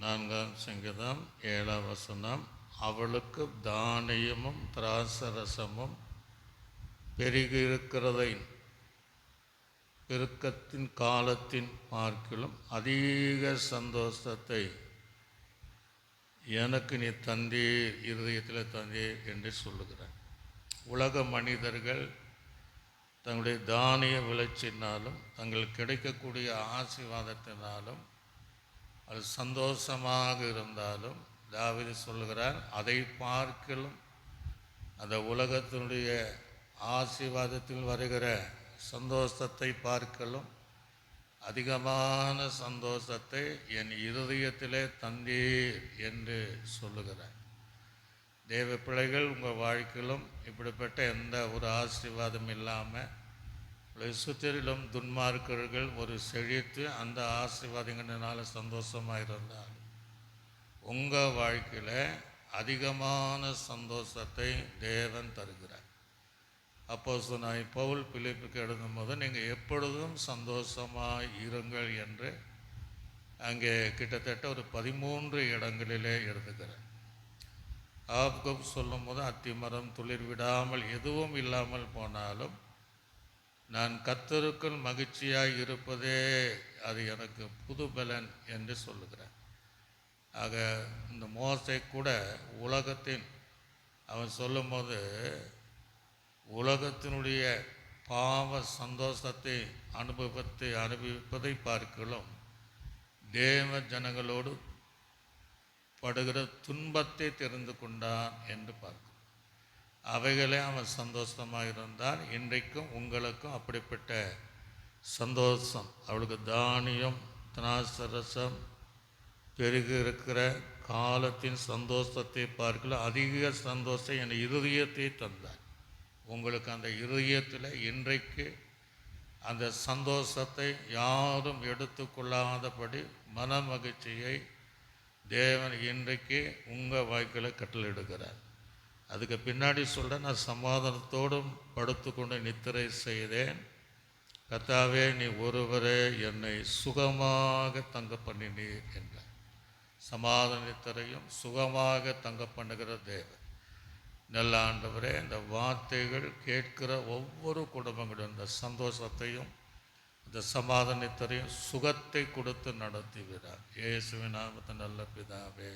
4ஆம் சங்கீதம் 7ஆம் வசனம். அவளுக்கு தானியமும் திராட்சரசமும் பெருகியிருக்கிறதை பெருக்கத்தின் காலத்தின் பார்க்கிலும் அதிக சந்தோஷத்தை எனக்கு நீ தந்தீர், இருதயத்தில் தந்தீர் என்று சொல்லுகிறார். உலக மனிதர்கள் தங்களுடைய தானிய விளைச்சினாலும் தங்களுக்கு கிடைக்கக்கூடிய ஆசீர்வாதத்தினாலும் அது சந்தோஷமாக இருந்தாலும் தாவீது சொல்லுகிறார், அதை பார்க்கிலும் அந்த உலகத்தினுடைய ஆசீர்வாதத்தில் வருகிற சந்தோஷத்தை பார்க்கலும் அதிகமான சந்தோஷத்தை என் இருதயத்திலே தந்தீர் என்று சொல்லுகிறார். தேவ பிள்ளைகள், உங்கள் வாழ்க்கையிலும் இப்படிப்பட்ட எந்த ஒரு ஆசீர்வாதம் இல்லாமல் சுற்றிலும் துன்மார்க்கர்கள் ஒரு செழித்து அந்த ஆசீர்வாதங்களினால சந்தோஷமாக இருந்தால் உங்கள் வாழ்க்கையில் அதிகமான சந்தோஷத்தை தேவன் தருகிறார். அப்போஸ்தலனாகிய பவுல் பிலிப்புக்கு எழுதும்போது நீங்கள் எப்பொழுதும் சந்தோஷமாக இருங்கள் என்று அங்கே கிட்டத்தட்ட ஒரு 13 இடங்களிலே எழுதுகிறார். ஆப்கப் சொல்லும்போது அத்திமரம் துளிர் விடாமல் எதுவும் இல்லாமல் போனாலும் நான் கர்த்தருக்குள் மகிழ்ச்சியாய் இருப்பதே அது எனக்கு புது பலன் என்று சொல்லுகிறேன். ஆக இந்த மோசே கூட உலகத்தின் அவன் சொல்லும்போது உலகத்தினுடைய பாவ சந்தோஷத்தை அனுபவிப்பதை பார்க்கலாம் தேவ ஜனங்களோடு படுகிற துன்பத்தை தெரிந்து கொண்டான் என்று பார்க்கிறோம். அவைகளே அவன் சந்தோஷமாக இருந்தால் இன்றைக்கும் உங்களுக்கும் அப்படிப்பட்ட சந்தோஷம். அவளுக்கு தானியம் திராட்சரசம் பெருகி இருக்கிற காலத்தின் சந்தோஷத்தை பார்க்கலாம் அதிக சந்தோஷம் என் இருதயத்தை தந்தார். உங்களுக்கு அந்த இருதயத்தில் இன்றைக்கு அந்த சந்தோஷத்தை யாரும் எடுத்துக்கொள்ளாதபடி மன மகிழ்ச்சியை தேவன் இன்றைக்கு உங்கள் வாழ்க்கையில் கட்டளையிடுகிறார். அதுக்கு பின்னாடி சொல்கிறேன், நான் சமாதானத்தோடும் படுத்து கொண்டு நித்திரை செய்தேன். கர்த்தாவே, நீ ஒருவரே என்னை சுகமாக தங்க பண்ணினீர் என்றார். சமாதான நித்திரையும் சுகமாக தங்க பண்ணுகிற தேவன். நல்ல ஆண்டவரே, இந்த வார்த்தைகள் கேட்கிற ஒவ்வொரு குடும்பங்களும் இந்த சந்தோஷத்தையும் இந்த சமாதானத்தையும் சுகத்தை கொடுத்து நடத்துகிறார். இயேசுவின் நாமத்தில் நல்ல பிதாவே.